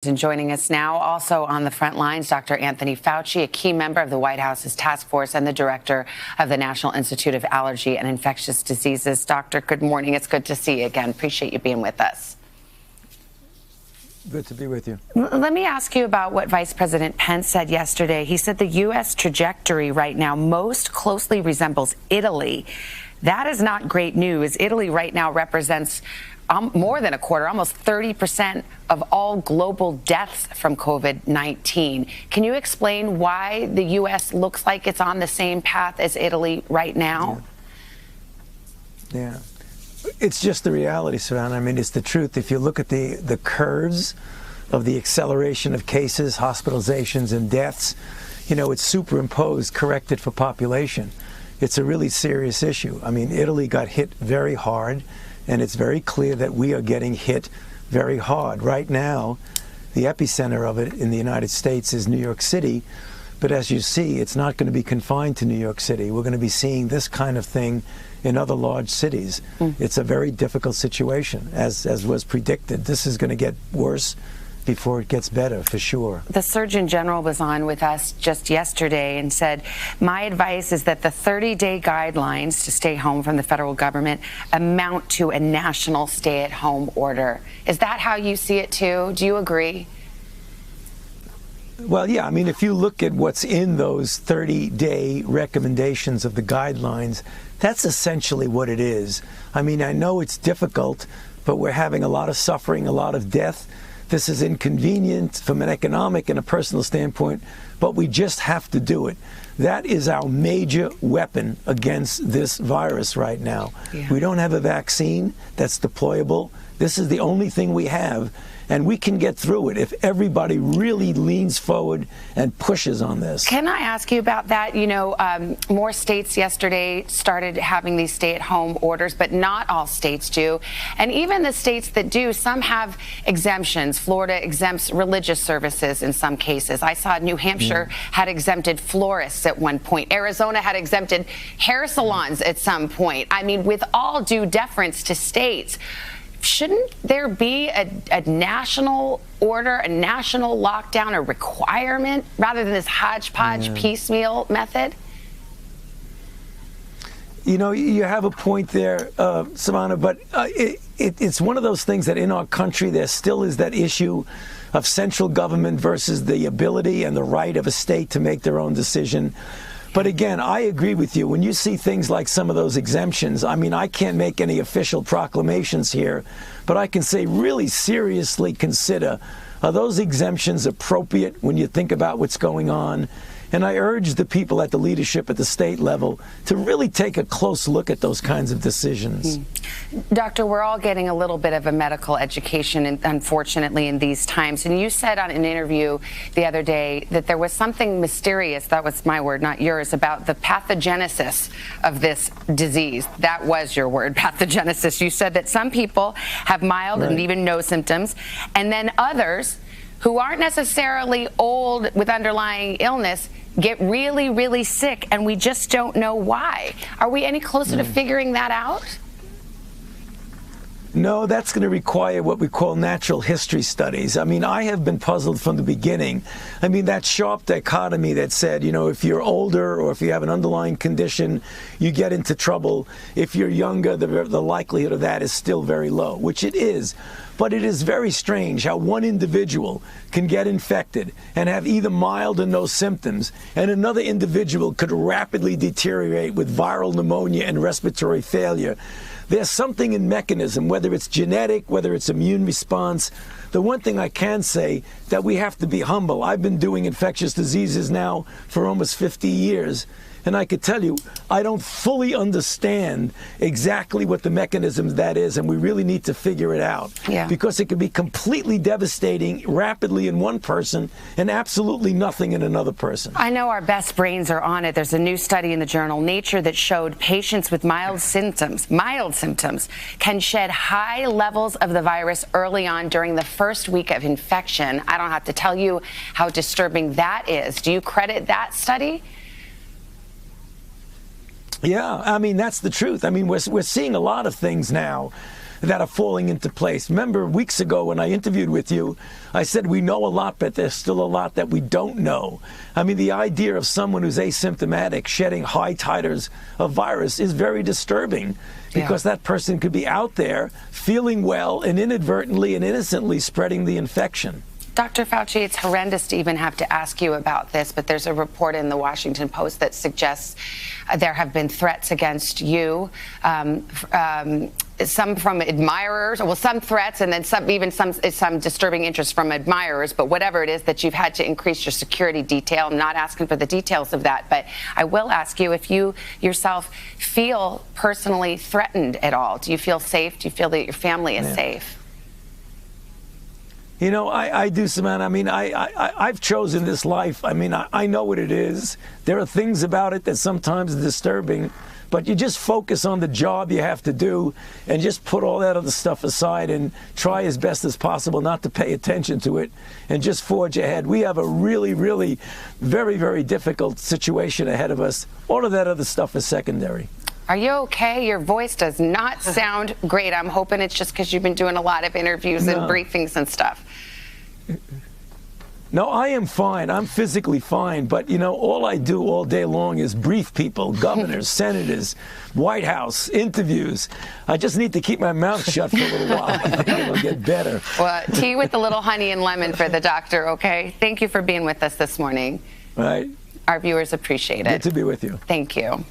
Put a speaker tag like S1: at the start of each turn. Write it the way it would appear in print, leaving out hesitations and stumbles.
S1: And joining us now, also on the front lines, Dr. Anthony Fauci, a key member of the White House's task force and the director of the National Institute of Allergy and Infectious Diseases. Doctor, good morning. It's good to see you again. Appreciate you being with us.
S2: Good to be with you.
S1: Let me ask you about what Vice President Pence said yesterday. He said the U.S. trajectory right now most closely resembles Italy. That is not great news. Italy right now represents more than a quarter, almost 30% of all global deaths from COVID-19. Can you explain why the U.S. looks like it's on the same path as Italy right now?
S2: Yeah. It's just the reality, Savannah. I mean, it's the truth. If you look at the curves of the acceleration of cases, hospitalizations, and deaths, you know, it's superimposed, corrected for population. It's a really serious issue. I mean, Italy got hit very hard, and it's very clear that we are getting hit very hard. Right now, the epicenter of it in the United States is New York City. But as you see, it's not going to be confined to New York City. We're going to be seeing this kind of thing in other large cities. It's a very difficult situation, as was predicted. This is going to get worse before it gets better, for sure.
S1: The Surgeon General was on with us just yesterday and said, my advice is that the 30-day guidelines to stay home from the federal government amount to a national stay-at-home order. Is that how you see it, too? Do you agree?
S2: Well, yeah. I mean, if you look at what's in those 30-day recommendations of the guidelines, that's essentially what it is. I mean, I know it's difficult, but we're having a lot of suffering, a lot of death. This is inconvenient from an economic and a personal standpoint, but we just have to do it. That is our major weapon against this virus right now. Yeah. We don't have a vaccine that's deployable. This is the only thing we have, and we can get through it if everybody really leans forward and pushes on this.
S1: Can I ask you about that? You know, more states yesterday started having these stay-at-home orders, but not all states do. And even the states that do, some have exemptions. Florida exempts religious services in some cases. I saw New Hampshire had exempted florists at one point. Arizona had exempted hair salons at some point. I mean, with all due deference to states, shouldn't there be a national order, a national lockdown, a requirement, rather than this hodgepodge piecemeal method?
S2: You know, you have a point there, Savannah, but it's one of those things that in our country there still is that issue of central government versus the ability and the right of a state to make their own decision. But again, I agree with you. When you see things like some of those exemptions, I mean, I can't make any official proclamations here, but I can say really seriously consider, are those exemptions appropriate when you think about what's going on? And I urge the people at the leadership at the state level to really take a close look at those kinds of decisions.
S1: Doctor, we're all getting a little bit of a medical education, unfortunately, in these times. And you said on an interview the other day that there was something mysterious, that was my word, not yours, about the pathogenesis of this disease. That was your word, pathogenesis. You said that some people have mild and even no symptoms, and then others who aren't necessarily old with underlying illness get really, really sick, and we just don't know why. Are we any closer to figuring that out?
S2: No, that's going to require what we call natural history studies. I mean, I have been puzzled from the beginning. I mean, that sharp dichotomy that said, you know, if you're older or if you have an underlying condition, you get into trouble. If you're younger, the likelihood of that is still very low, which it is. But it is very strange how one individual can get infected and have either mild or no symptoms, and another individual could rapidly deteriorate with viral pneumonia and respiratory failure. There's something in mechanism, whether it's genetic, whether it's immune response. The one thing I can say that we have to be humble. I've been doing infectious diseases now for almost 50 years. And I could tell you, I don't fully understand exactly what the mechanism that is, and we really need to figure it out. Because it can be completely devastating rapidly in one person and absolutely nothing in another person.
S1: I know our best brains are on it. There's a new study in the journal Nature that showed patients with mild symptoms can shed high levels of the virus early on during the first week of infection. I don't have to tell you how disturbing that is. Do you credit that study?
S2: Yeah, I mean, that's the truth. I mean, we're seeing a lot of things now that are falling into place. Remember, weeks ago when I interviewed with you, I said we know a lot, but there's still a lot that we don't know. I mean, the idea of someone who's asymptomatic shedding high titers of virus is very disturbing, because that person could be out there feeling well and inadvertently and innocently spreading the infection.
S1: Dr. Fauci, it's horrendous to even have to ask you about this, but there's a report in the Washington Post that suggests there have been threats against you, some from admirers, well, some threats, and then some disturbing interest from admirers. But whatever it is that you've had to increase your security detail, I'm not asking for the details of that, but I will ask you if you yourself feel personally threatened at all. Do you feel safe? Do you feel that your family is safe?
S2: You know, I do, Samantha. I mean, I've chosen this life. I mean, I know what it is. There are things about it that sometimes are disturbing, but you just focus on the job you have to do and just put all that other stuff aside and try as best as possible not to pay attention to it and just forge ahead. We have a really, really very, very difficult situation ahead of us. All of that other stuff is secondary.
S1: Are you okay? Your voice does not sound great. I'm hoping it's just because you've been doing a lot of interviews and briefings and stuff.
S2: No, I am fine. I'm physically fine. But, you know, all I do all day long is brief people, governors, senators, White House, interviews. I just need to keep my mouth shut for a little while. I think it'll get better.
S1: Well, tea with a little honey and lemon for the doctor, okay? Thank you for being with us this morning.
S2: All right.
S1: Our viewers appreciate it.
S2: Good to be with you.
S1: Thank you.